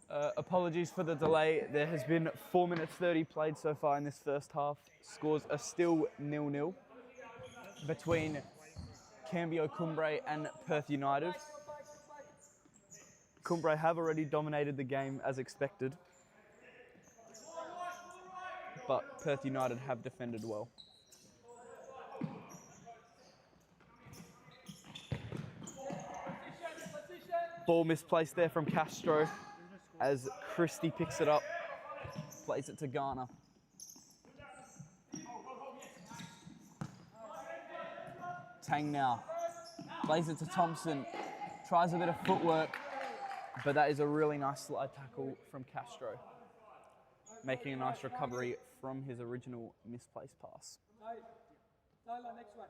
Apologies for the delay. There has been 4 minutes 30 played so far in this first half. Scores are still 0-0 between Cambio Cumbre and Perth United. Kumbre have already dominated the game as expected, but Perth United have defended well. Ball misplaced there from Castro as Christie picks it up, plays it to Garner. Tang now, plays it to Thompson, tries a bit of footwork, but that is a really nice slide tackle from Castro, making a nice recovery from his original misplaced pass. Tyler, next one.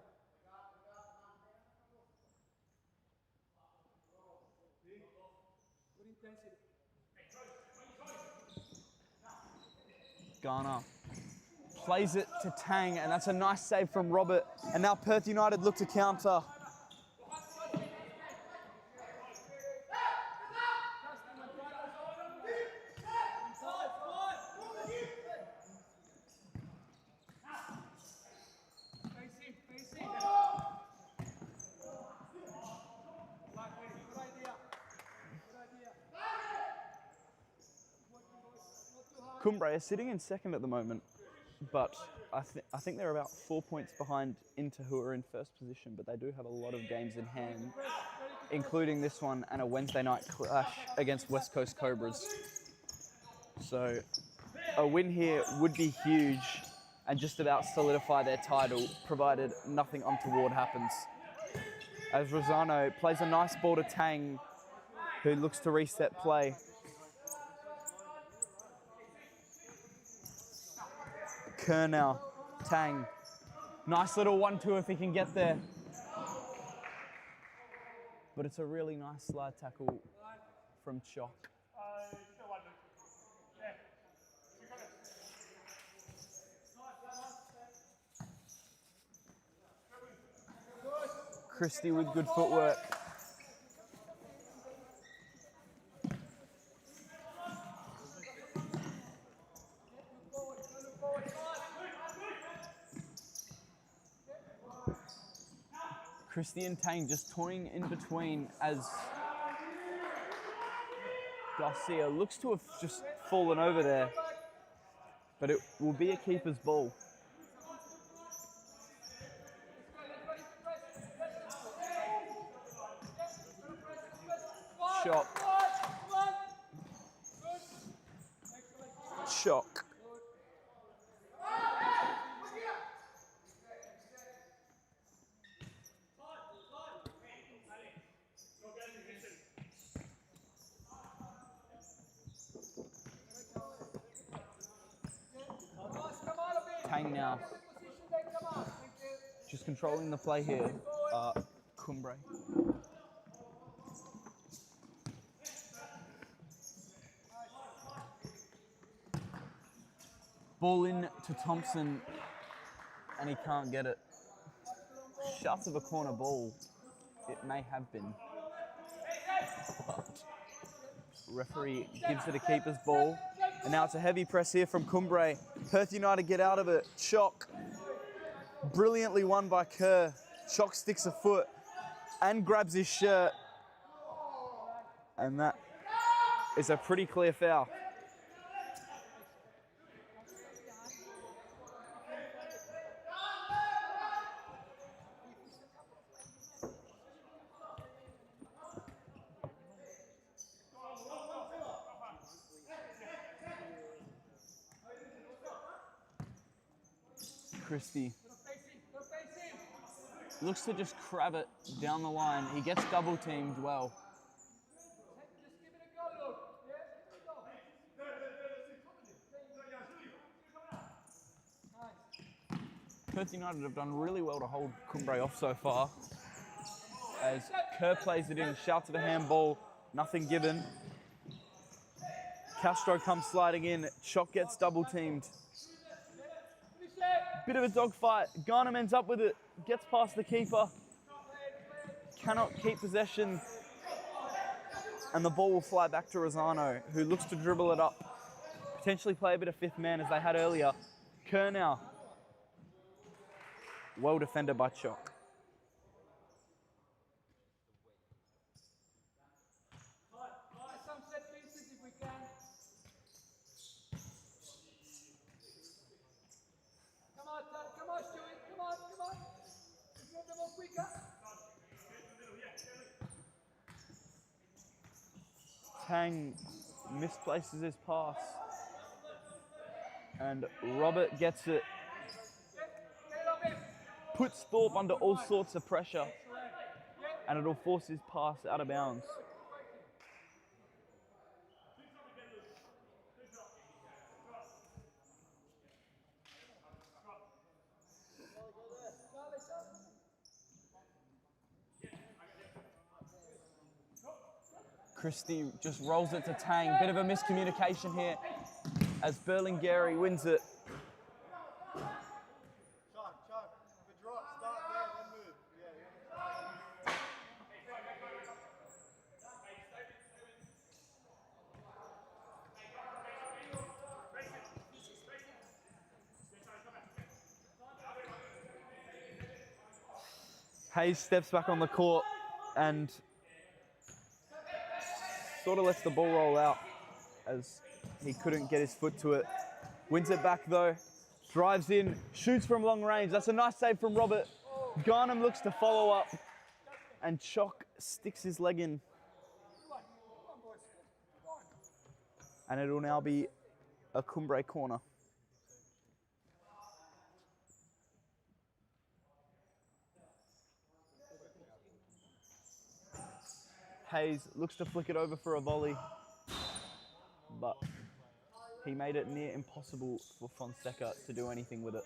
Good intensity. Garner plays it to Tang, and that's a nice save from Robert. And now Perth United look to counter. Kumbre is sitting in second at the moment, but I think they're about 4 points behind Inter, who are in first position, but they do have a lot of games in hand, including this one and a Wednesday night clash against West Coast Cobras. So a win here would be huge and just about solidify their title, provided nothing untoward happens. As Rosano plays a nice ball to Tang, who looks to reset play. Kerr now, Tang. Nice little 1-2 if he can get there. But it's a really nice slide tackle from Chock. Christie with good footwork. Christie and Tang just toying in between as Garcia looks to have just fallen over there, but it will be a keeper's ball. Chock. Chock. Tang now. Just controlling the play here, Kumbre. Ball in to Thompson, and he can't get it. Shots of a corner ball, it may have been. But referee gives it a keeper's ball. And now it's a heavy press here from Kumbre. Perth United get out of it. Chock. Brilliantly won by Kerr. Chock sticks a foot and grabs his shirt. And that is a pretty clear foul. Christie looks to just crab it down the line. He gets double teamed well. Perth United have done really well to hold Kumbre off so far. As Kerr plays it in, shouts at a handball, nothing given. Castro comes sliding in, Chock gets double teamed. Bit of a dogfight. Garnham ends up with it, gets past the keeper. Cannot keep possession. And the ball will fly back to Rosano, who looks to dribble it up, potentially play a bit of fifth man as they had earlier. Kerr now. Well defended by Chock. Some set pieces if we can. Come on, Stuart. Come on. Get them up quicker. Tang misplaces his pass. And Robert gets it. Puts Thorpe under all sorts of pressure. And it'll force his pass out of bounds. Christie just rolls it to Tang. Bit of a miscommunication here as Berlingeri wins it. Hayes steps back on the court and sort of lets the ball roll out as he couldn't get his foot to it. Wins it back though, drives in, shoots from long range. That's a nice save from Robert. Garnham looks to follow up and Chock sticks his leg in. And it'll now be a Kumbre corner. Hayes looks to flick it over for a volley, but he made it near impossible for Fonseca to do anything with it.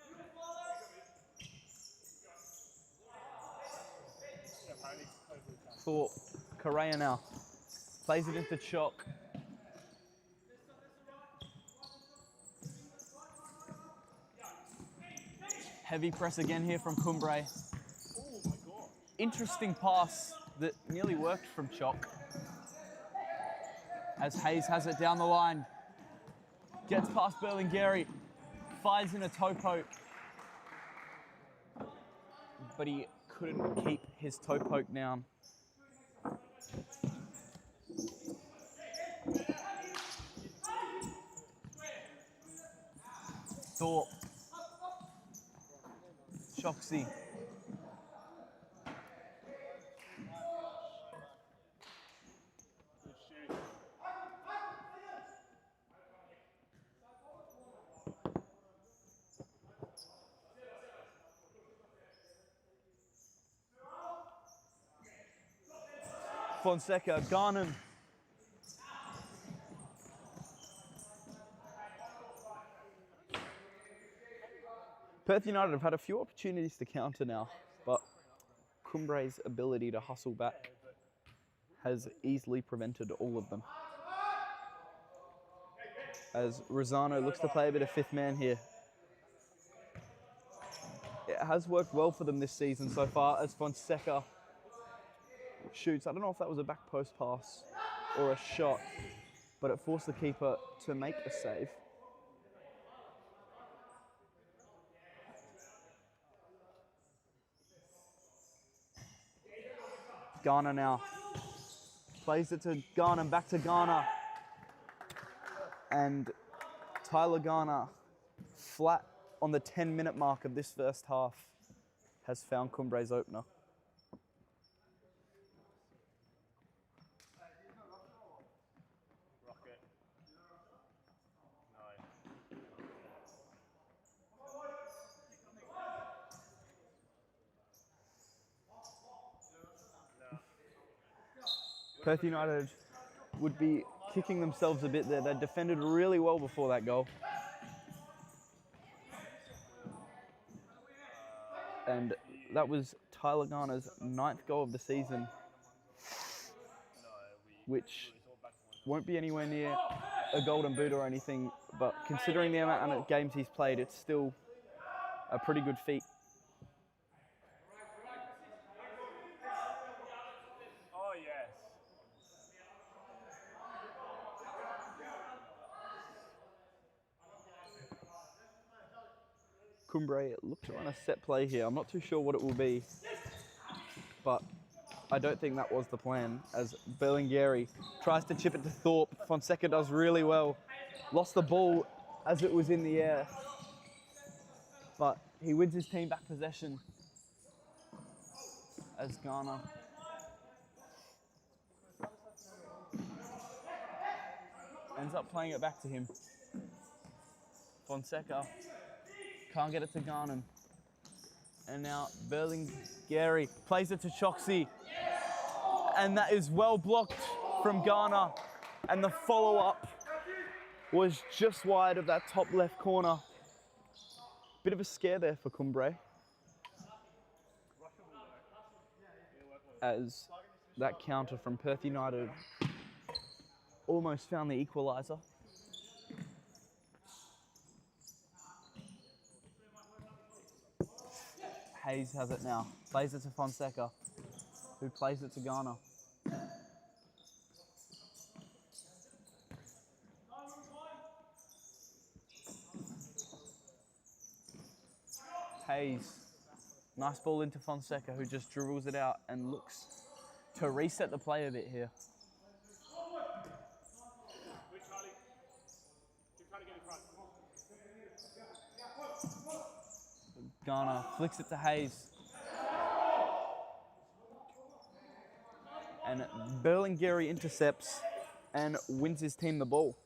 Thorpe, Correa now, plays it into Chock. Heavy press again here from Kumbre. Interesting pass that nearly worked from Chock. As Hayes has it down the line. Gets past Berlingeri. Fires in a toe poke. But he couldn't keep his toe poke down. Thorpe. Choxy. Fonseca, Garnham. Perth United have had a few opportunities to counter now, but Cumbre's ability to hustle back has easily prevented all of them. As Rosano looks to play a bit of fifth man here. It has worked well for them this season so far as Fonseca shoots. I don't know if that was a back post pass or a shot, but it forced the keeper to make a save. Garner now plays it to Garner, back to Garner, and Tyler Garner, flat on the 10-minute mark of this first half, has found Cumbre's opener. Perth United would be kicking themselves a bit there. They defended really well before that goal. And that was Tyler Garner's 9th goal of the season, which won't be anywhere near a golden boot or anything, but considering the amount of games he's played, it's still a pretty good feat. Kumbre look to run a set play here. I'm not too sure what it will be, but I don't think that was the plan, as Berlinghieri tries to chip it to Thorpe. Fonseca does really well. Lost the ball as it was in the air, but he wins his team back possession as Ghana ends up playing it back to him. Fonseca can't get it to Garnham. And now Berlinghieri plays it to Choksi. And that is well blocked from Ghana. And the follow-up was just wide of that top left corner. Bit of a scare there for Kumbre, as that counter from Perth United almost found the equaliser. Hayes has it now, plays it to Fonseca, who plays it to Ghana. Hayes, nice ball into Fonseca, who just dribbles it out and looks to reset the play a bit here. Ghana flicks it to Hayes. And Berlinghieri intercepts and wins his team the ball.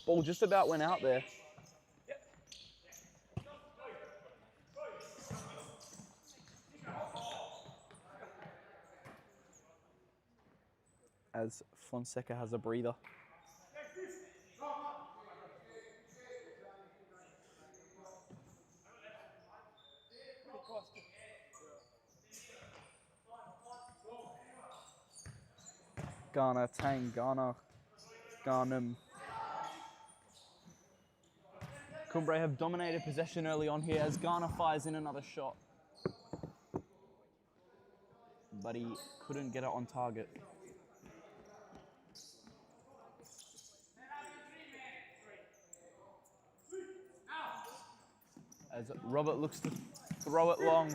Ball just about went out there. As Fonseca has a breather. Ghana, Tang, Ghana, Garnham. Kumbre have dominated possession early on here as Ghana fires in another shot. But he couldn't get it on target. As Robert looks to throw it long.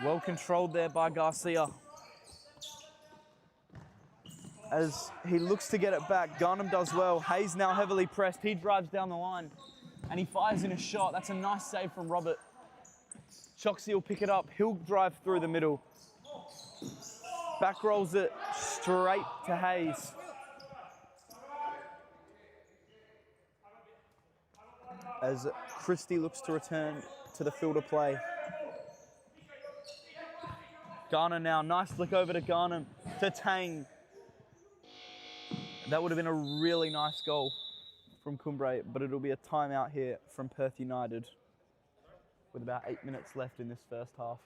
Well controlled there by Garcia. As he looks to get it back, Garnham does well. Hayes now heavily pressed. He drives down the line and he fires in a shot. That's a nice save from Robert. Choksi will pick it up. He'll drive through the middle. Back rolls it straight to Hayes. As Christie looks to return to the field of play. Ghana now, nice flick over to Garnham, to Tang. That would have been a really nice goal from Kumbre, but it'll be a timeout here from Perth United with about 8 minutes left in this first half.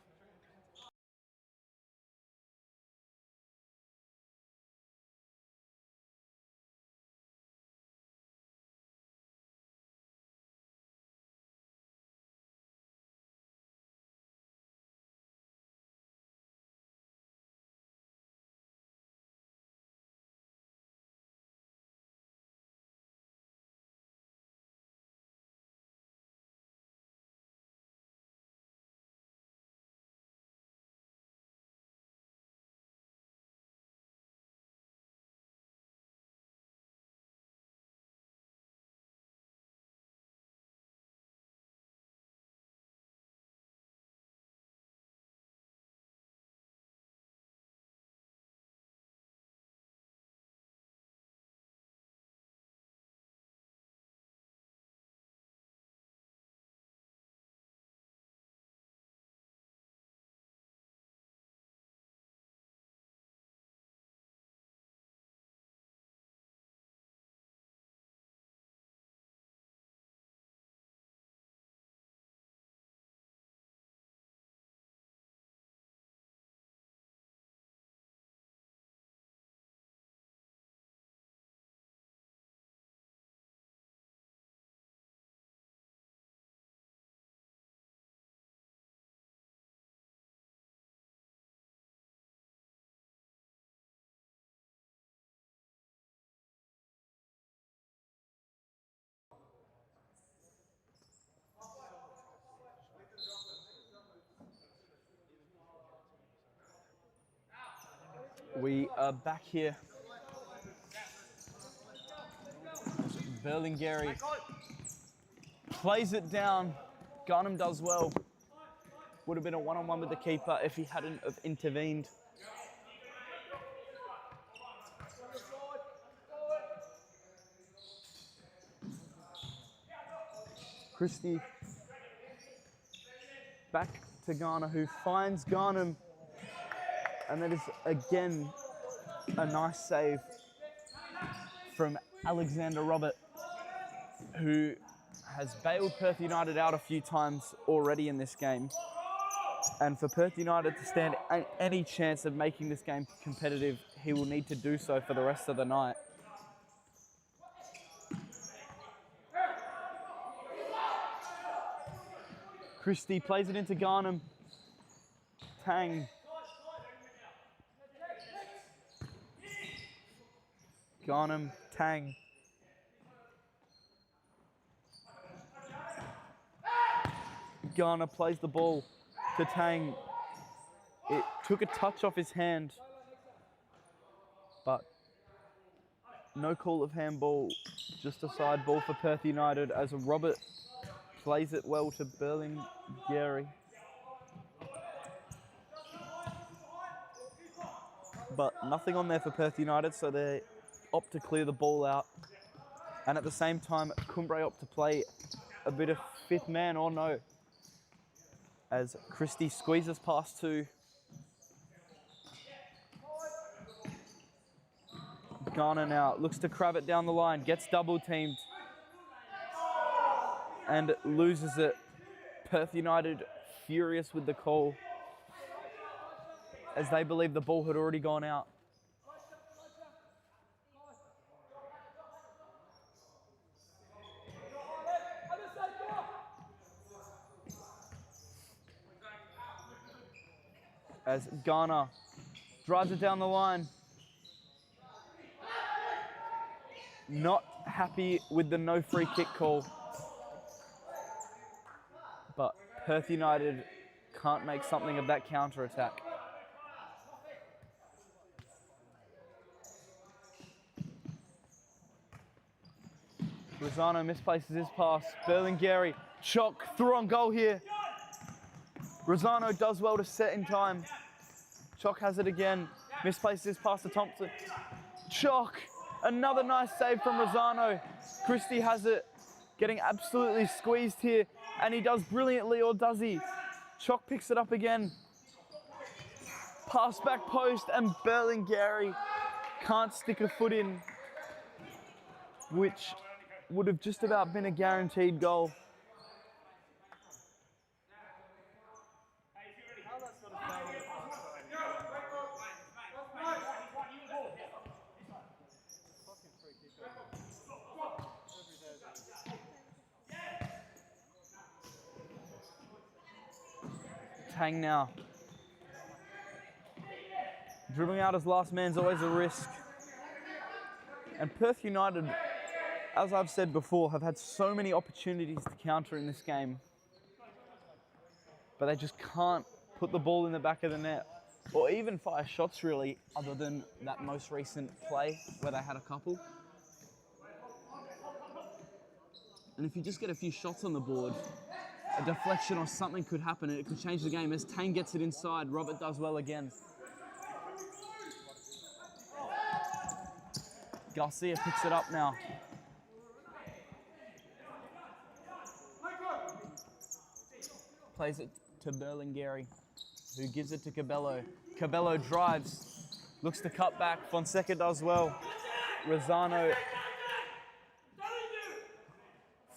We are back here. Berlingeri plays it down. Garnham does well. Would have been a one-on-one with the keeper if he hadn't have intervened. Christie back to Garner, who finds Garnham, and that is again a nice save from Alexander Robert, who has bailed Perth United out a few times already in this game. And for Perth United to stand any chance of making this game competitive, he will need to do so for the rest of the night. Christie plays it into Garnham. Tang. Garnham, Tang. Garner plays the ball to Tang. It took a touch off his hand, but no call of handball, just a side ball for Perth United as Robert plays it well to Berlingeri. But nothing on there for Perth United, so they opt to clear the ball out. And at the same time, Kumbre opt to play a bit of fifth man or no, as Christie squeezes past two. Garner now looks to crab it down the line, gets double teamed and loses it. Perth United furious with the call, as they believe the ball had already gone out. As Garner drives it down the line. Not happy with the no free kick call. But Perth United can't make something of that counter-attack. Rosano misplaces his pass. Berlingeri, Chock through on goal here. Rosano does well to set in time. Chock has it again. Misplaces his pass to Thompson. Chock, another nice save from Rosano. Christie has it, getting absolutely squeezed here, and he does brilliantly, or does he? Chock picks it up again. Pass back post, and Berlingeri can't stick a foot in, which would have just about been a guaranteed goal. Tang now. Dribbling out as last man's always a risk. And Perth United, as I've said before, have had so many opportunities to counter in this game, but they just can't put the ball in the back of the net, or even fire shots really, other than that most recent play where they had a couple. And if you just get a few shots on the board, a deflection or something could happen and it could change the game. As Tang gets it inside, Robert does well again. Garcia picks it up now. Plays it to Berlingeri, who gives it to Cabello. Cabello drives, looks to cut back. Fonseca does well. Rosano.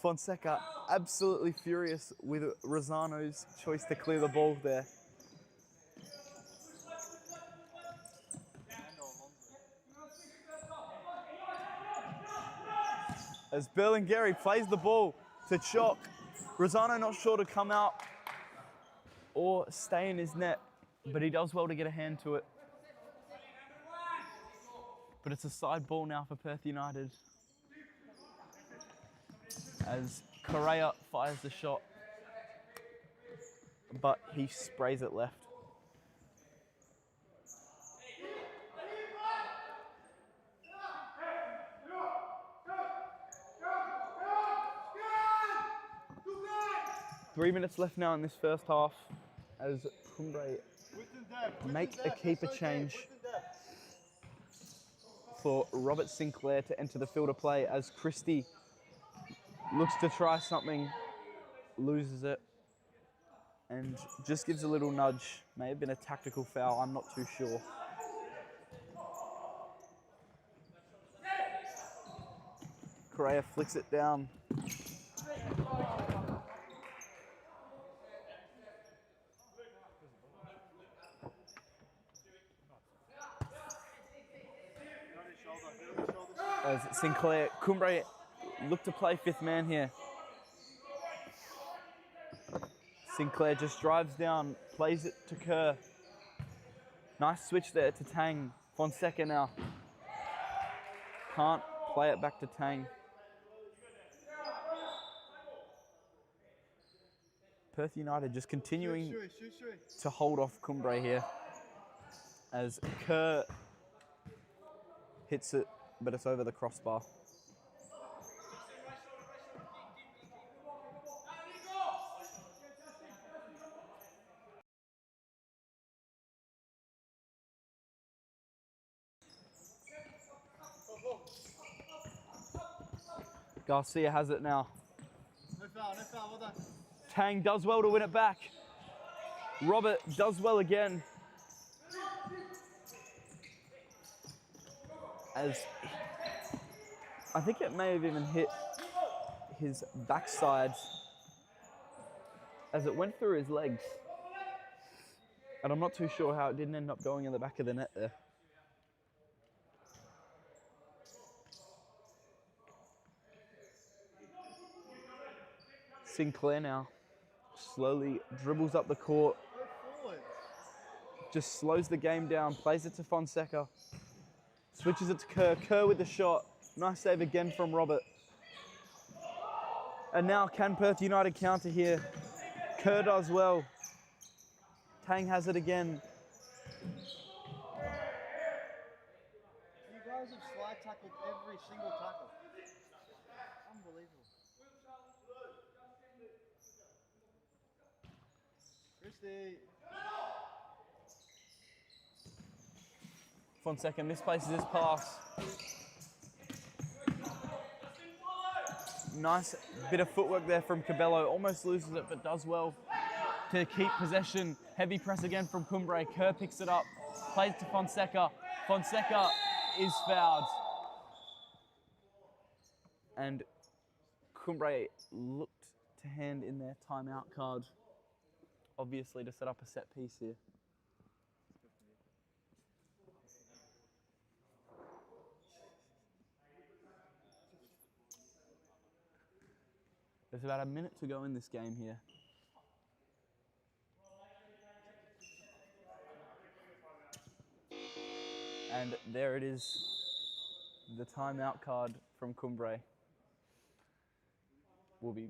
Fonseca absolutely furious with Rosano's choice to clear the ball there. As Berlingeri plays the ball to Chock. Rosano not sure to come out or stay in his net, but he does well to get a hand to it. But it's a side ball now for Perth United, as Correa fires the shot, but he sprays it left. 3 minutes left now in this first half as Kumbre make a keeper change for Robert Sinclair to enter the field of play as Christie looks to try something, loses it, and just gives a little nudge. May have been a tactical foul, I'm not too sure. Correa flicks it down. As Sinclair, Kumbre look to play fifth man here. Sinclair just drives down, plays it to Kerr. Nice switch there to Tang. Fonseca now. Can't play it back to Tang. Perth United just continuing to hold off Kumbre here as Kerr hits it, but it's over the crossbar. Garcia has it now. No foul, well done. Tang does well to win it back. Robert does well again. As I think it may have even hit his backside as it went through his legs. And I'm not too sure how it didn't end up going in the back of the net there. Sinclair now slowly dribbles up the court, just slows the game down, plays it to Fonseca, switches it to Kerr. Kerr with the shot. Nice save again from Robert. And now can Perth United counter here? Kerr does well. Tang has it again. You guys have slide tackled every single tackle. Unbelievable. Christie. Fonseca misplaces his pass. Nice bit of footwork there from Cabello. Almost loses it, but does well to keep possession. Heavy press again from Kumbre. Kerr picks it up, plays to Fonseca. Fonseca is fouled. And Kumbre looked to hand in their timeout card, obviously to set up a set piece here. There's about a minute to go in this game here. And there it is, the timeout card from Kumbre. Will be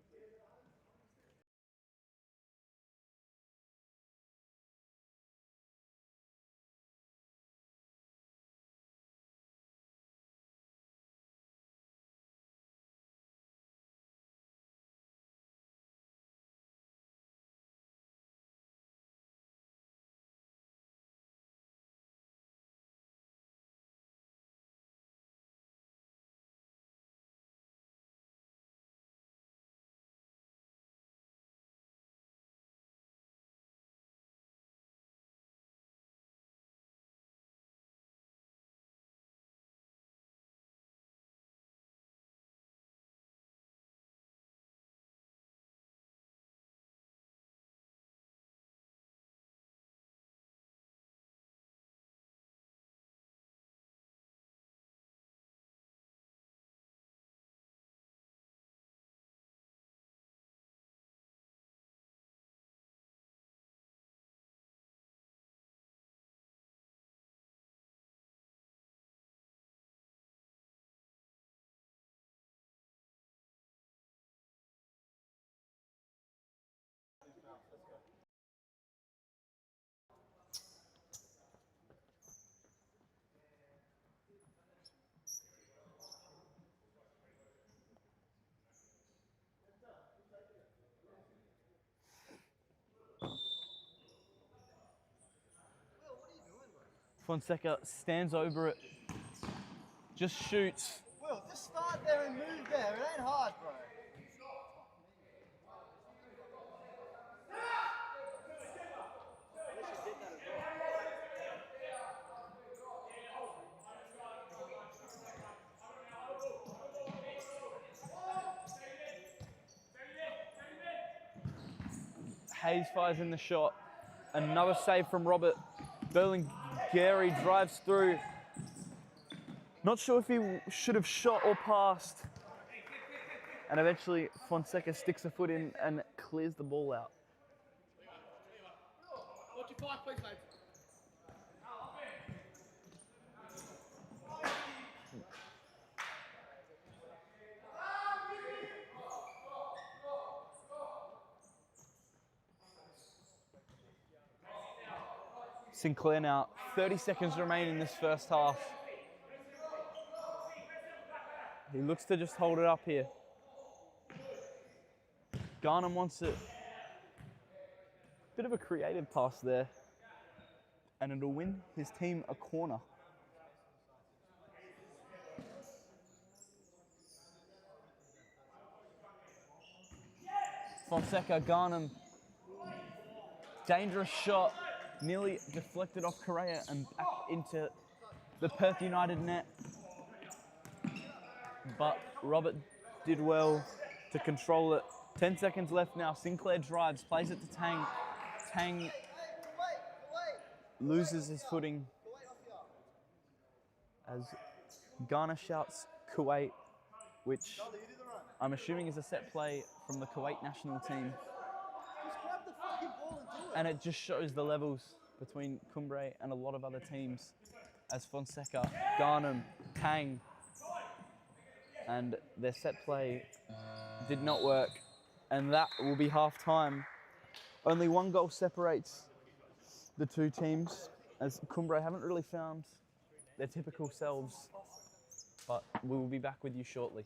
Fonseca stands over it, just shoots. Will, just start there and move there. It ain't hard, bro. Hayes fires in the shot. Another save from Robert. Berlingeri drives through. Not sure if he should have shot or passed. And eventually Fonseca sticks a foot in and clears the ball out. 45, please, mate. Sinclair now, 30 seconds remain in this first half. He looks to just hold it up here. Garnham wants it. Bit of a creative pass there. And it'll win his team a corner. Fonseca, Garnham. Dangerous shot. Nearly deflected off Correa and back into the Perth United net. But Robert did well to control it. 10 seconds left now. Sinclair drives, plays it to Tang. Tang loses his footing as Ghana shouts Kuwait, which I'm assuming is a set play from the Kuwait national team. Just grab the fucking ball and do it. And it just shows the levels between Kumbre and a lot of other teams as Fonseca, Garnham, Tang, and their set play did not work. And that will be half time. Only one goal separates the two teams as Kumbre haven't really found their typical selves, but we will be back with you shortly.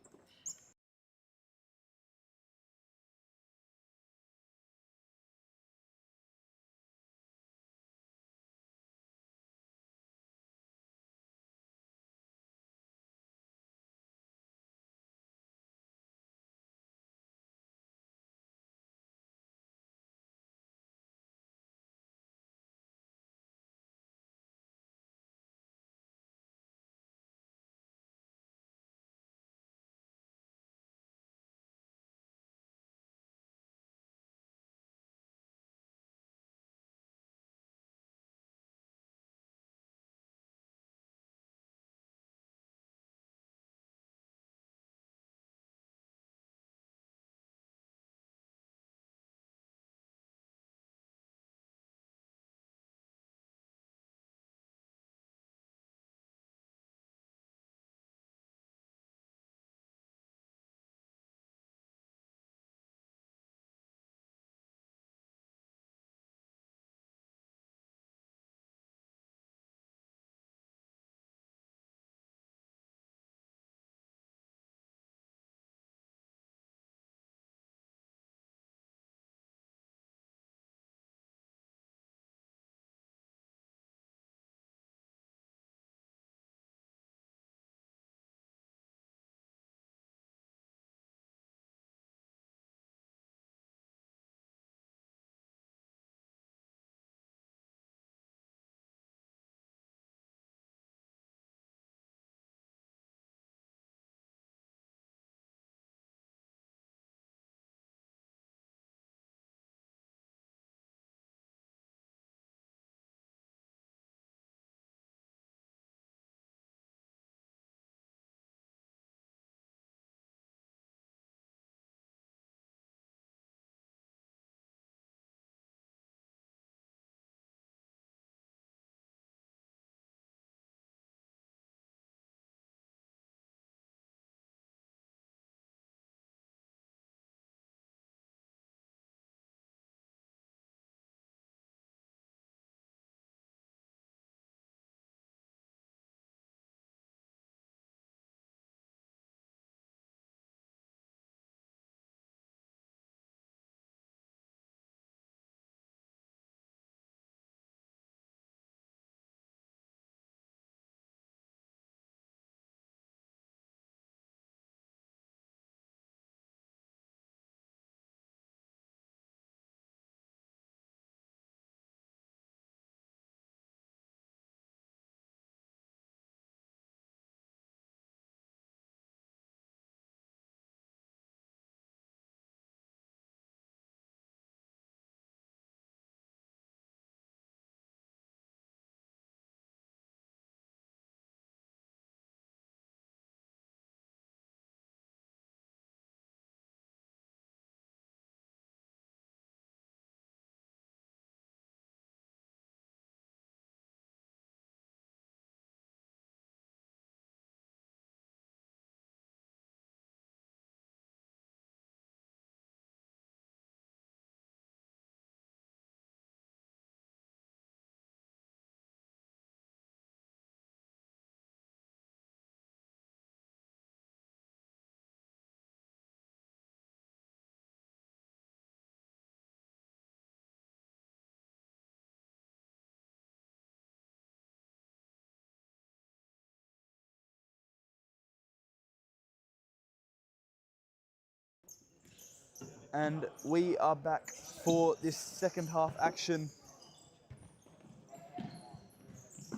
And we are back for this second half action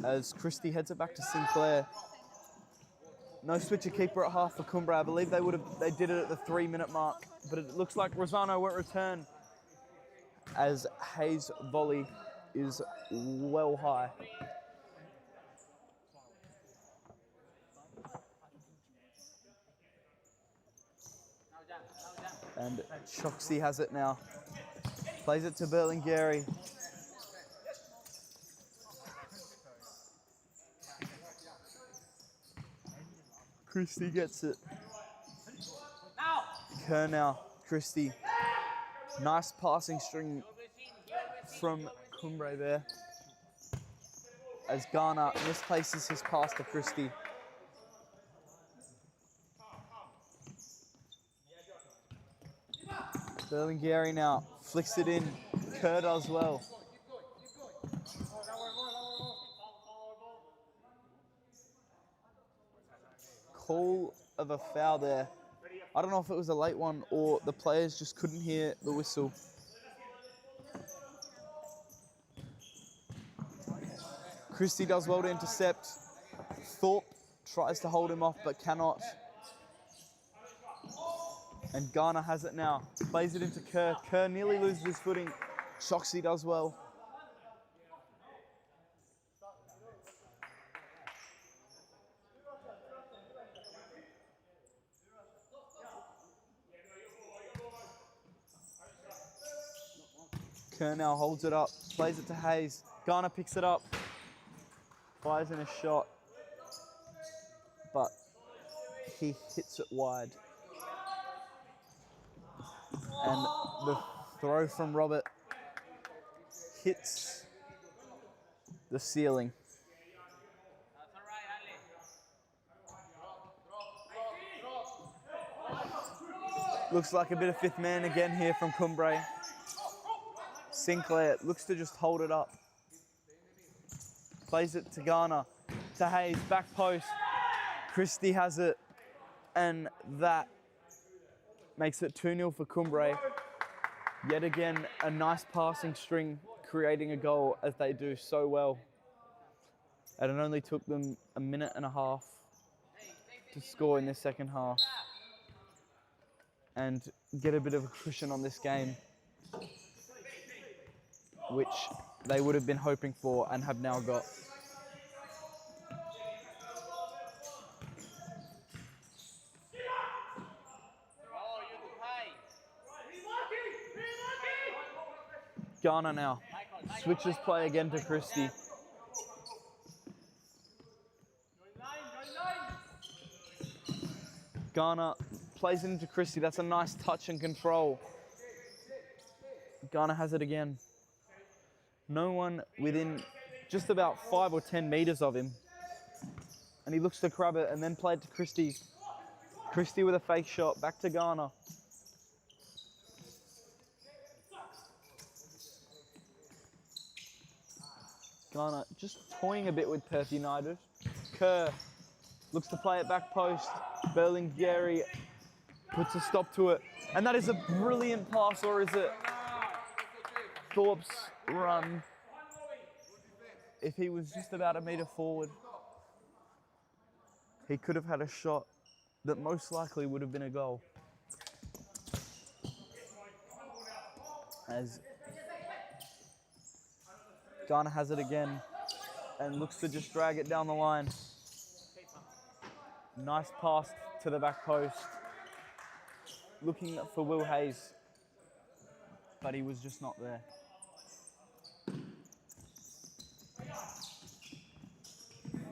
as Christie heads it back to Sinclair. No switcher keeper at half for Kumbre. I believe they did it at the 3-minute mark, but it looks like Rosano won't return as Hayes' volley is well high. And Choxy has it now. Plays it to Berlingeri. Christie gets it. Kerr now, Christie. Nice passing string from Kumbre there. As Garner misplaces his pass to Christie. Berlingeri now flicks it in. Kerr does well. Call of a foul there. I don't know if it was a late one or the players just couldn't hear the whistle. Christie does well to intercept. Thorpe tries to hold him off but cannot. And Garner has it now. Plays it into Kerr. Kerr nearly loses his footing. Choxy does well. Kerr now holds it up. Plays it to Hayes. Garner picks it up. Fires in a shot. But he hits it wide. And the throw from Robert hits the ceiling. Looks like a bit of fifth man again here from Kumbre. Sinclair looks to just hold it up. Plays it to Garner, to Hayes, back post. Christie has it, and that makes it 2-0 for Kumbre. Yet again, a nice passing string, creating a goal as they do so well. And it only took them a minute and a half to score in this second half and get a bit of a cushion on this game, which they would have been hoping for and have now got. Garner now switches play again to Christie. Garner plays it into Christie. That's a nice touch and control. Garner has it again. No one within just about 5 or 10 meters of him. And he looks to grab it and then play it to Christie. Christie with a fake shot, back to Garner. Garner just toying a bit with Perth United. Kerr looks to play it back post. Berlingeri puts a stop to it. And that is a brilliant pass, or is it Thorpe's run? If he was just about a meter forward, he could have had a shot that most likely would have been a goal. As Garner has it again and looks to just drag it down the line. Nice pass to the back post. Looking for Will Hayes, but he was just not there.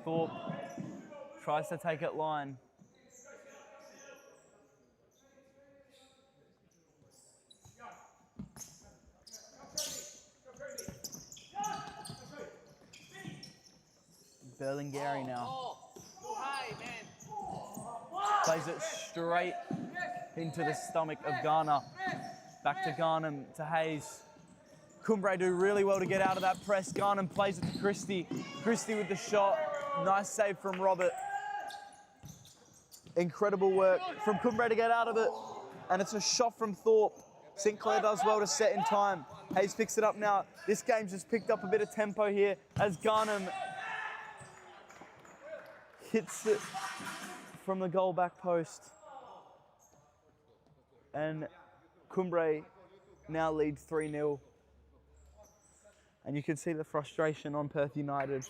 Thorpe tries to take it line. Berlingeri now. Plays it straight into the stomach of Garner. Back to Garnham, to Hayes. Kumbre do really well to get out of that press. Garnham plays it to Christie. Christie with the shot. Nice save from Robert. Incredible work from Kumbre to get out of it. And it's a shot from Thorpe. Sinclair does well to set in time. Hayes picks it up now. This game's just picked up a bit of tempo here as Garnham hits it from the goal back post. And Kumbre now leads 3-0. And you can see the frustration on Perth United,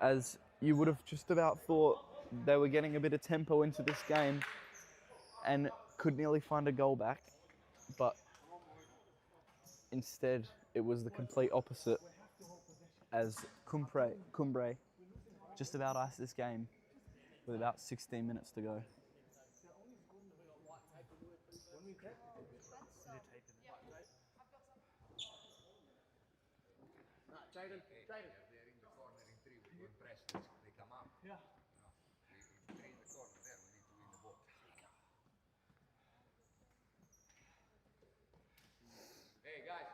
as you would have just about thought they were getting a bit of tempo into this game and could nearly find a goal back. But instead, it was the complete opposite, as Kumbre just about iced this game with about 16 minutes to go. Jaden. They're in the corner in three, we go and press, they come up. Yeah. If three in the corner there, we need to win the ball. Hey guys.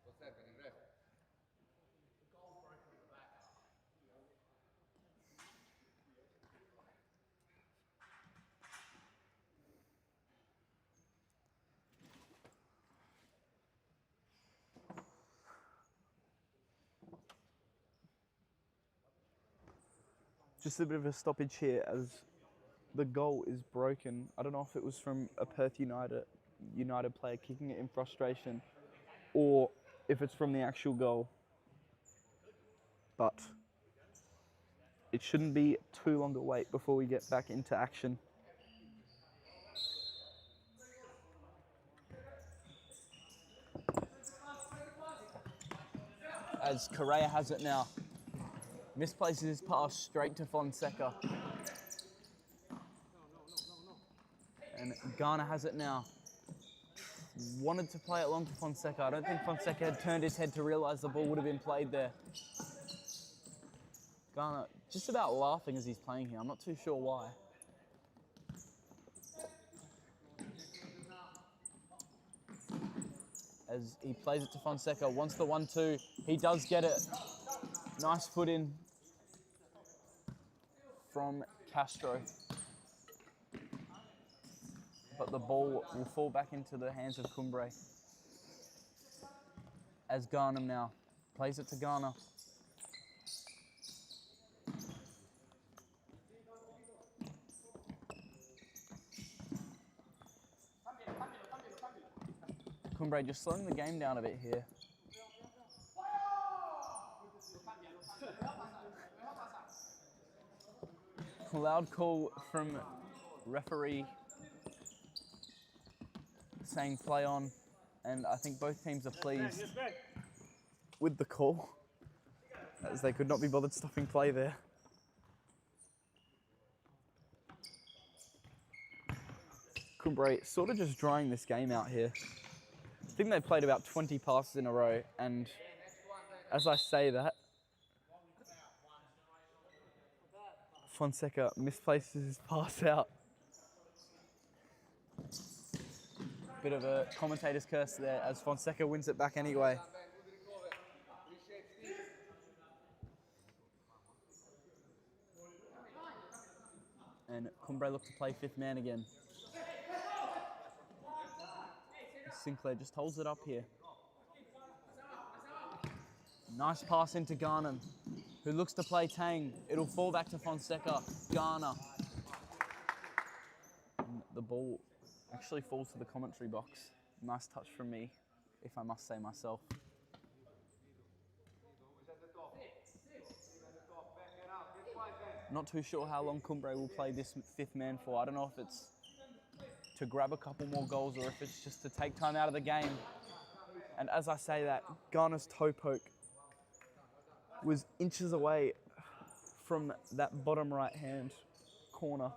What's happening, ref? Just a bit of a stoppage here as the goal is broken. I don't know if it was from a Perth United player kicking it in frustration or if it's from the actual goal. But it shouldn't be too long to wait before we get back into action. As Correa has it now. Misplaces his pass straight to Fonseca. And Ghana has it now. Wanted to play it long to Fonseca. I don't think Fonseca had turned his head to realise the ball would have been played there. Ghana just about laughing as he's playing here. I'm not too sure why. As he plays it to Fonseca, wants the 1-2. He does get it. Nice foot in from Castro. But the ball will fall back into the hands of Kumbre. As Garnham now plays it to Ghana. Kumbre just slowing the game down a bit here. Loud call from referee saying play on, and I think both teams are pleased with the call, as they could not be bothered stopping play there. Kumbre sort of just drying this game out here. I think they played about 20 passes in a row, and as I say that, Fonseca misplaces his pass out. Bit of a commentator's curse there as Fonseca wins it back anyway. And Kumbre look to play fifth man again. Sinclair just holds it up here. Nice pass into Garnham, who looks to play Tang. It'll fall back to Fonseca. Ghana. And the ball actually falls to the commentary box. Nice touch from me, if I must say myself. Not too sure how long Kumbre will play this fifth man for. I don't know if it's to grab a couple more goals or if it's just to take time out of the game. And as I say that, Ghana's toe poke was inches away from that bottom right hand corner,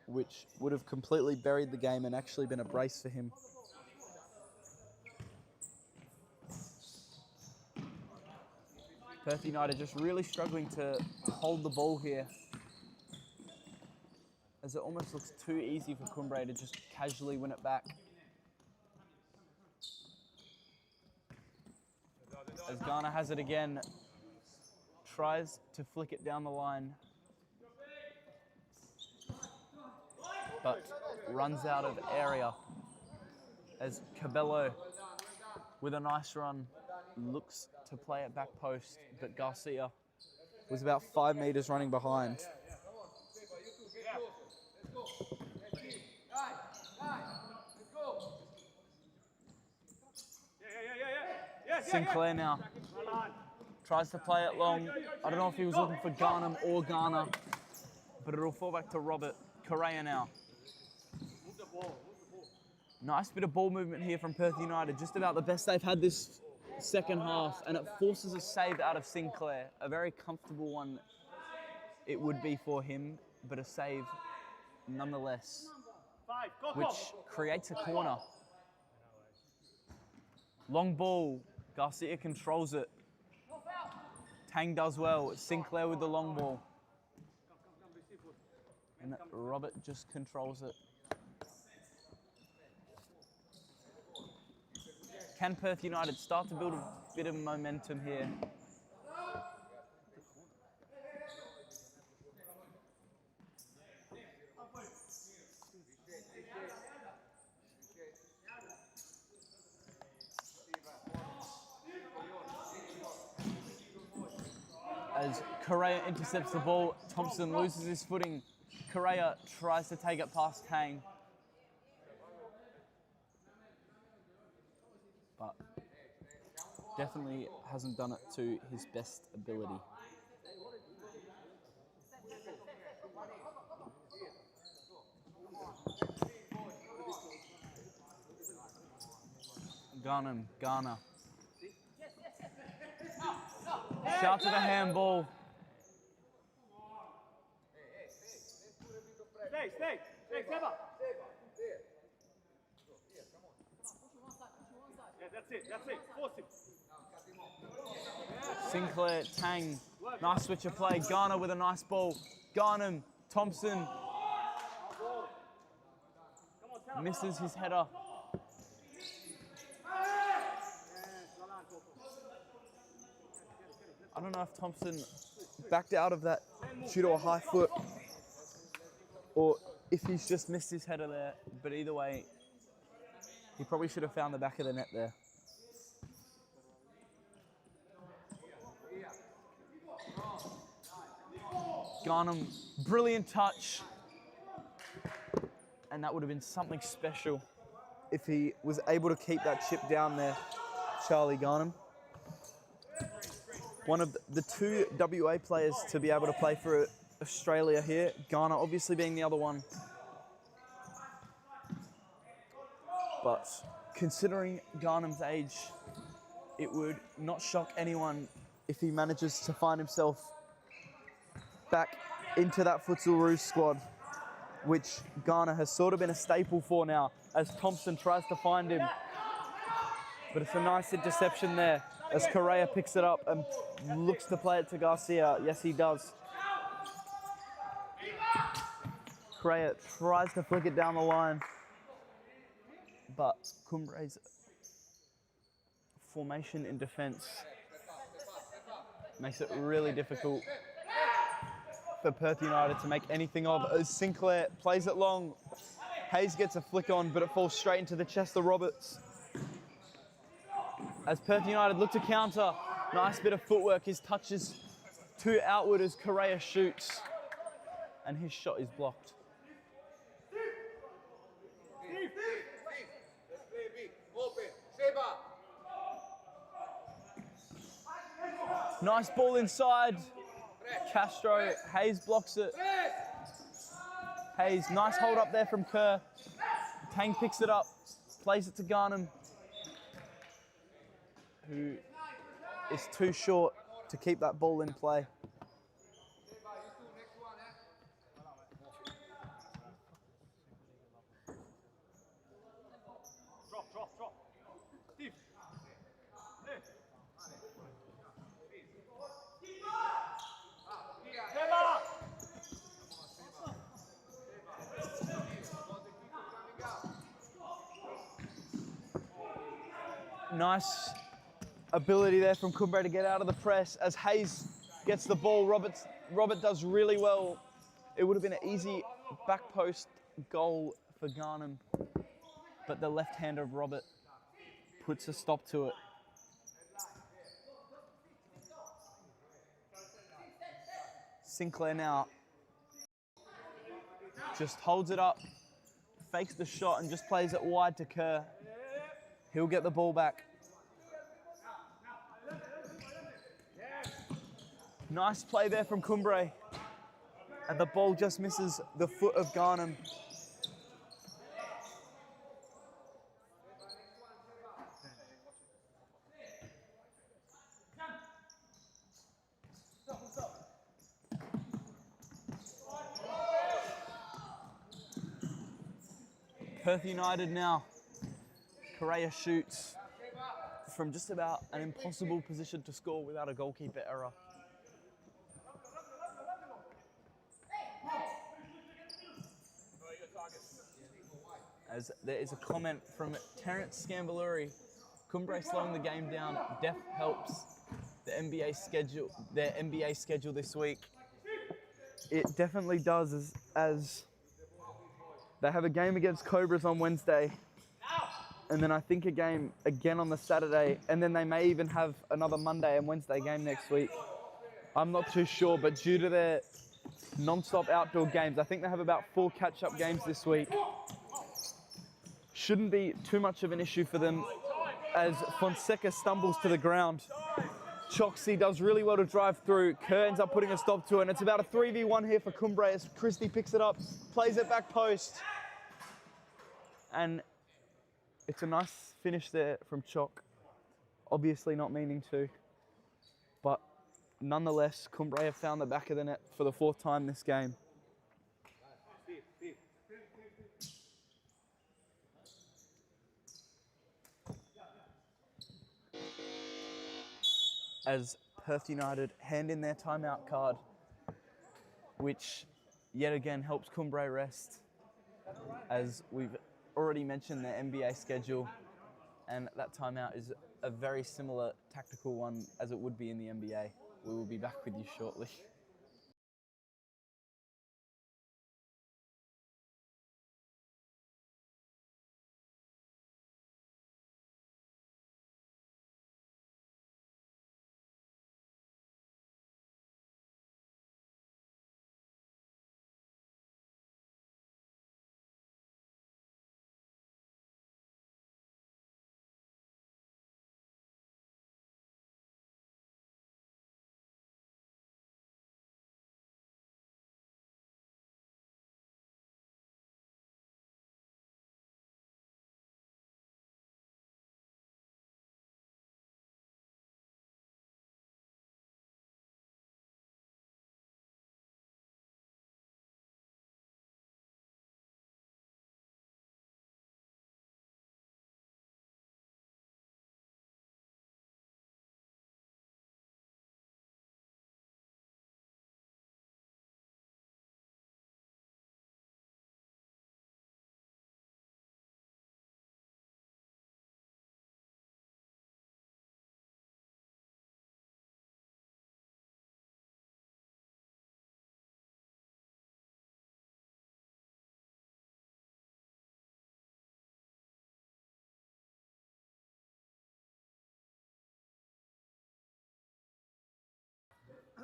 which would have completely buried the game and actually been a brace for him. Perth United just really struggling to hold the ball here, as it almost looks too easy for Kumbre to just casually win it back. As Ghana has it again, tries to flick it down the line, but runs out of area as Cabello, with a nice run, looks to play it back post, but Garcia was about 5 meters running behind. Sinclair now tries to play it long. I don't know if he was looking for Garnham or Garner, but it'll fall back to Robert. Correa now. Nice bit of ball movement here from Perth United. Just about the best they've had this second half, and it forces a save out of Sinclair. A very comfortable one it would be for him, but a save nonetheless, which creates a corner. Long ball, Garcia controls it. Tang does well, Sinclair with the long ball. And Robert just controls it. Can Perth United start to build a bit of momentum here? As Correa intercepts the ball, Thompson loses his footing. Correa tries to take it past Tang. But definitely hasn't done it to his best ability. Garner. Shout to the handball. Stay, Seba. Yeah, that's it. Force him. Sinclair, Tang, nice switch of play. Garner with a nice ball. Garnham, Thompson misses his header. I don't know if Thompson backed out of that due to a high foot or if he's just missed his header there, but either way, he probably should have found the back of the net there. Garnham, brilliant touch. And that would have been something special if he was able to keep that chip down there, Charlie Garnham. One of the two WA players to be able to play for Australia here, Garner obviously being the other one. But considering Garnham's age, it would not shock anyone if he manages to find himself back into that Futsal Rouge squad, which Garner has sort of been a staple for now as Thompson tries to find him. But it's a nice interception there as Correa picks it up and looks to play it to Garcia. Yes, he does. Correa tries to flick it down the line, but Cumbre's formation in defense makes it really difficult for Perth United to make anything of. As Sinclair plays it long, Hayes gets a flick on, but it falls straight into the chest of Roberts. As Perth United look to counter, nice bit of footwork. His touch is too outward as Correa shoots, and his shot is blocked. Nice ball inside. Castro, Hayes blocks it. Hayes, nice hold up there from Kerr. Tang picks it up, plays it to Garnham, who is too short to keep that ball in play. Drop. Steve. Nice ability there from Kumbre to get out of the press as Hayes gets the ball. Robert does really well. It would have been an easy back post goal for Garnham, but the left hand of Robert puts a stop to it. Sinclair now just holds it up, fakes the shot and just plays it wide to Kerr. He'll get the ball back. Nice play there from Kumbre. And the ball just misses the foot of Garnham. Perth United now. Correa shoots from just about an impossible position to score without a goalkeeper error. As there is a comment from Terence Scambaluri. Kumbre slowing the game down. Def helps the NBA schedule, their NBA schedule this week. It definitely does, as they have a game against Cobras on Wednesday, and then I think a game again on the Saturday, and then they may even have another Monday and Wednesday game next week. I'm not too sure, but due to their non-stop outdoor games, I think they have about 4 catch-up games this week. Shouldn't be too much of an issue for them, as Fonseca stumbles to the ground. Choxy does really well to drive through. Kerr ends up putting a stop to it, and it's about a 3v1 here for Kumbre as Christie picks it up, plays it back post. And it's a nice finish there from Chock. Obviously not meaning to, but nonetheless, Kumbre have found the back of the net for the 4th time this game. As Perth United hand in their timeout card, which yet again helps Kumbre rest, as we've already mentioned their NBA schedule, and that timeout is a very similar tactical one as it would be in the NBA. We will be back with you shortly.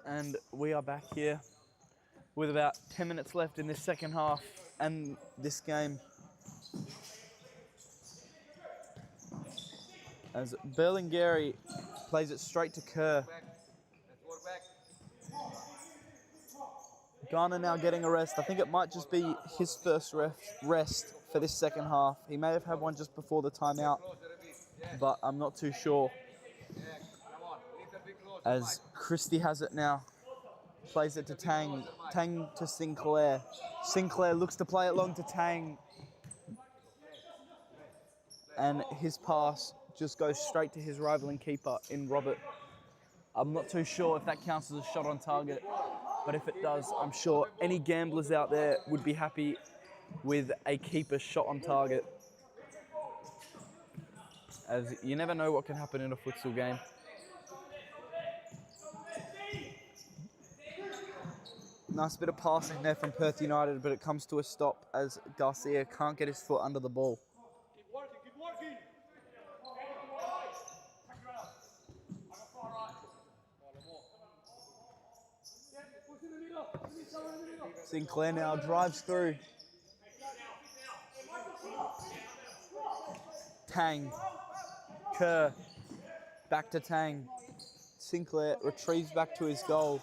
And we are back here with about 10 minutes left in this second half and this game. As Berlingeri plays it straight to Kerr. Garner now getting a rest. I think it might just be his first rest for this second half. He may have had one just before the timeout, but I'm not too sure. As Christie has it now. Plays it to Tang. Tang to Sinclair. Sinclair looks to play it long to Tang. And his pass just goes straight to his rivaling keeper in Robert. I'm not too sure if that counts as a shot on target, but if it does, I'm sure any gamblers out there would be happy with a keeper shot on target, as you never know what can happen in a futsal game. Nice bit of passing there from Perth United, but it comes to a stop as Garcia can't get his foot under the ball. Keep working, keep working. Sinclair now drives through. Tang. Kerr. Back to Tang. Sinclair retrieves back to his goal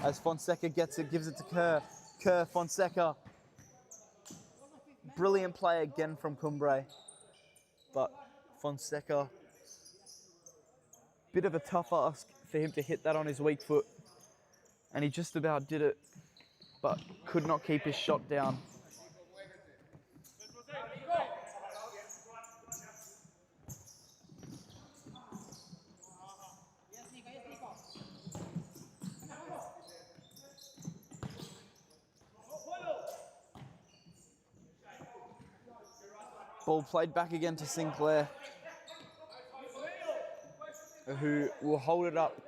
as Fonseca gets it, gives it to Kerr. Kerr, Fonseca. Brilliant play again from Kumbre. But Fonseca, bit of a tough ask for him to hit that on his weak foot. And he just about did it, but could not keep his shot down. Ball played back again to Sinclair, who will hold it up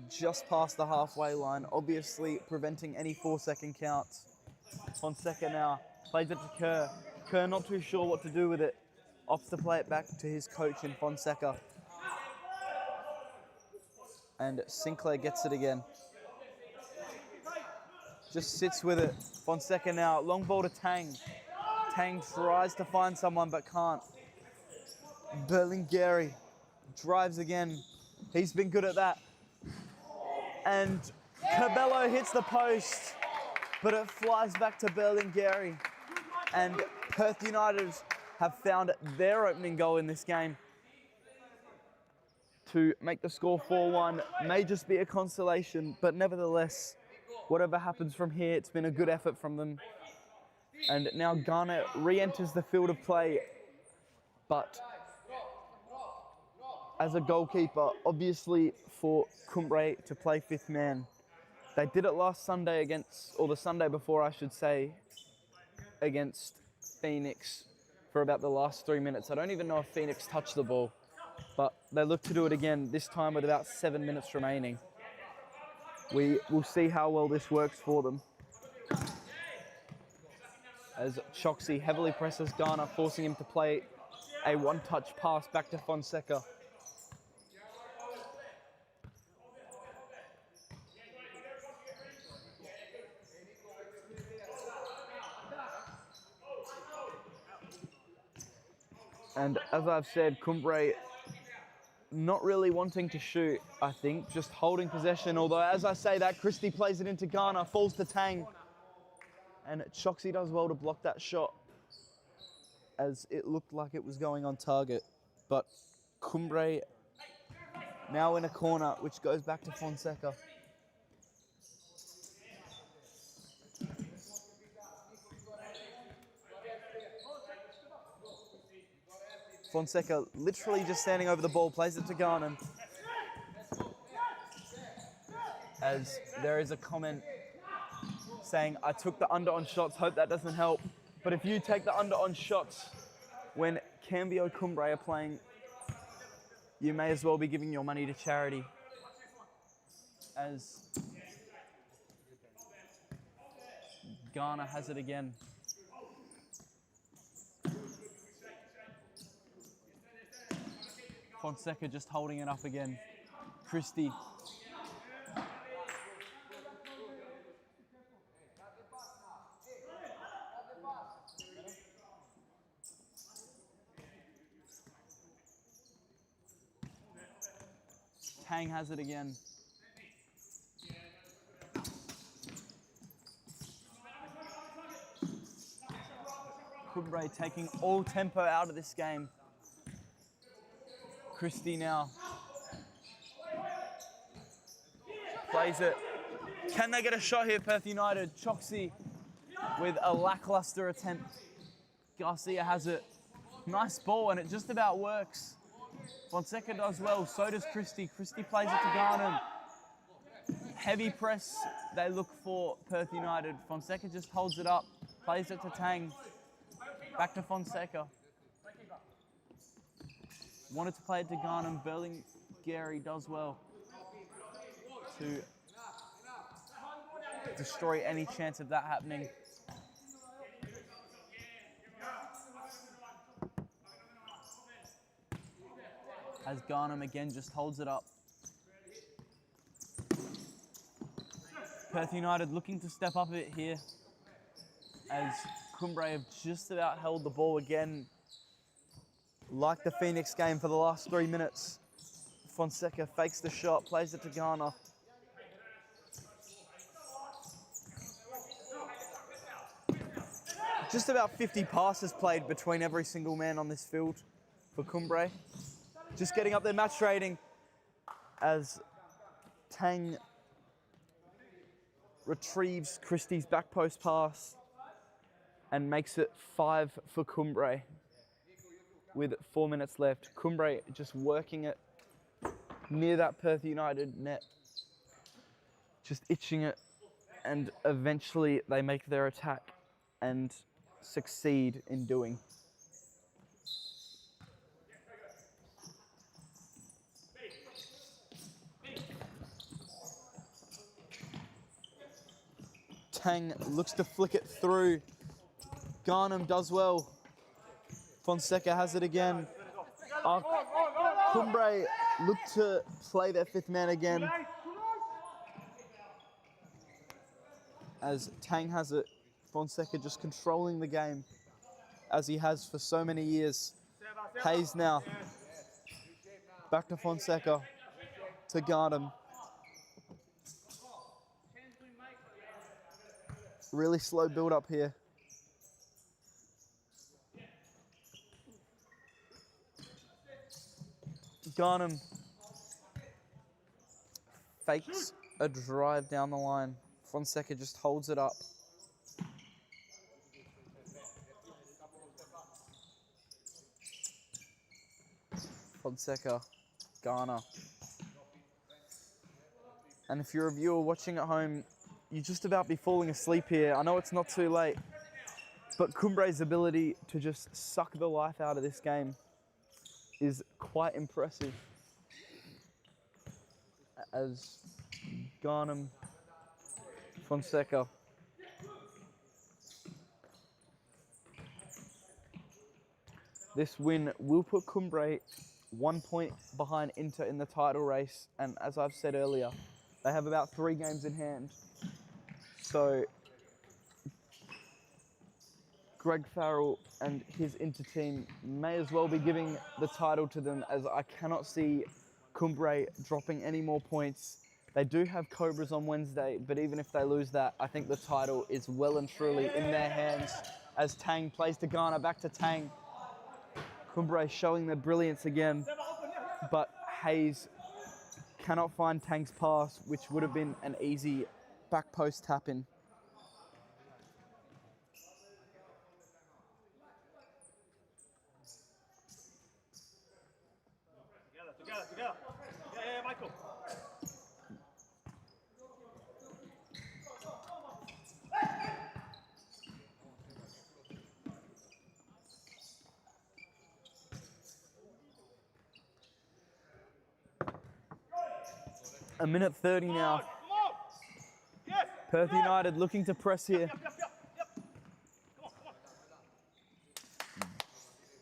just past the halfway line, obviously preventing any 4-second counts. Fonseca now plays it to Kerr. Kerr not too sure what to do with it. Opts to play it back to his coach in Fonseca. And Sinclair gets it again. Just sits with it. Fonseca now, long ball to Tang. Tang tries to find someone but can't. Berlingeri drives again. He's been good at that. And Cabello hits the post, but it flies back to Berlingeri. And Perth United have found their opening goal in this game to make the score 4-1. May just be a consolation, but nevertheless, whatever happens from here, it's been a good effort from them. And now Ghana re-enters the field of play, but as a goalkeeper, obviously for Kumbre to play fifth man. They did it last Sunday against, or the Sunday before I should say, against Phoenix for about the last 3 minutes. I don't even know if Phoenix touched the ball, but they look to do it again, this time with about 7 minutes remaining. We will see how well this works for them. As Choksy heavily presses Ghana, forcing him to play a one-touch pass back to Fonseca. And as I've said, Kumbre not really wanting to shoot, I think, just holding possession. Although, as I say that, Christie plays it into Ghana, falls to Tang. And Choksy does well to block that shot, as it looked like it was going on target. But Kumbre now in a corner, which goes back to Fonseca. Fonseca literally just standing over the ball, plays it to Ghana. As there is a comment saying, I took the under on shots, hope that doesn't help. But if you take the under on shots when Cambio Cumbre are playing, you may as well be giving your money to charity. As Ghana has it again. Fonseca just holding it up again. Christie. Tang has it again. Kumbre taking all tempo out of this game. Christie now plays it. Can they get a shot here, Perth United? Choksy with a lackluster attempt. Garcia has it. Nice ball, and it just about works. Fonseca does well, so does Christie. Christie plays it to Garnham. Heavy press they look for Perth United. Fonseca just holds it up, plays it to Tang. Back to Fonseca. Wanted to play it to Garnham. Berlingeri does well to destroy any chance of that happening. As Garnham again just holds it up. Perth United looking to step up a bit here as Kumbre have just about held the ball again. Like the Phoenix game for the last 3 minutes. Fonseca fakes the shot, plays it to Garner. Just about 50 passes played between every single man on this field for Kumbre. Just getting up their match rating as Tang retrieves Christie's back post pass and makes it 5 for Kumbre with 4 minutes left. Kumbre just working it near that Perth United net, just itching it, and eventually they make their attack and succeed in doing. Tang looks to flick it through. Garnham does well. Fonseca has it again. Kumbre look to play their 5th man again. As Tang has it, Fonseca just controlling the game as he has for so many years. Hayes now. Back to Fonseca, to Garnham. Really slow build up here. Garnham fakes a drive down the line. Fonseca just holds it up. Fonseca, Garner. And if you're a viewer watching at home, you're just about be falling asleep here. I know it's not too late, but Cumbre's ability to just suck the life out of this game is quite impressive. As Garnham, Fonseca. This win will put Kumbre 1 point behind Inter in the title race, and as I've said earlier, they have about 3 games in hand. So Greg Farrell and his Inter team may as well be giving the title to them, as I cannot see Kumbre dropping any more points. They do have Cobras on Wednesday, but even if they lose that, I think the title is well and truly in their hands. As Tang plays to Ghana, back to Tang. Kumbre showing their brilliance again, but Hayes cannot find Tang's pass, which would have been an easy back post tap in. Together. Yeah, Michael. A minute 30 now. Yes. Perth United looking to press here.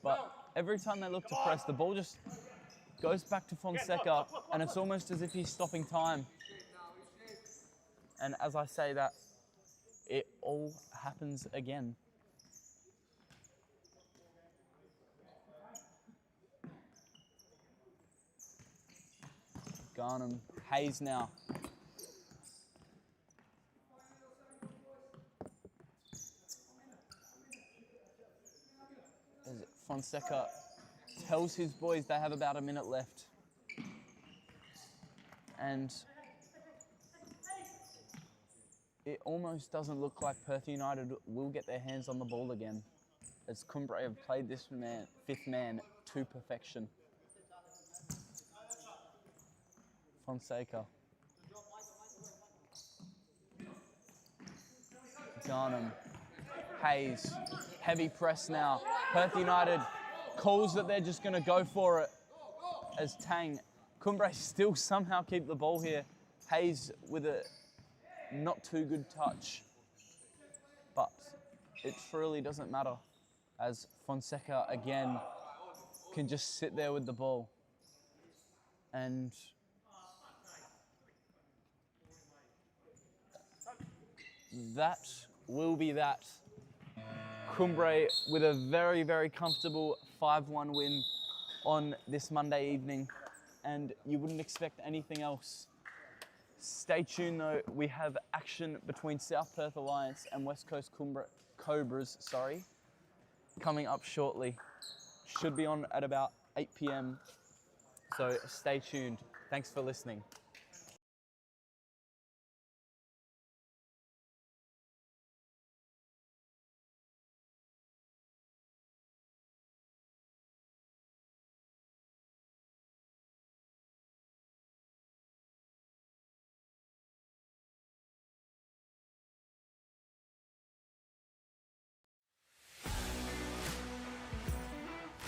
But every time they look to press, the ball just goes back to Fonseca, and it's almost as if he's stopping time. And as I say that, it all happens again. Garnham, Hayes now. As Fonseca tells his boys they have about a minute left. And it almost doesn't look like Perth United will get their hands on the ball again, as Kumbre have played this man, 5th man to perfection. Fonseca. Garnham. Hayes. Heavy press now. Perth United calls that they're just going to go for it, as Tang. Kumbre still somehow keep the ball here. Hayes with a not too good touch, but it truly doesn't matter, as Fonseca again can just sit there with the ball. And that will be that. Kumbre with a very, very comfortable 5-1 win on this Monday evening, and you wouldn't expect anything else. Stay tuned though, we have action between South Perth Alliance and West Coast Cobras, coming up shortly. Should be on at about 8 p.m, so stay tuned. Thanks for listening.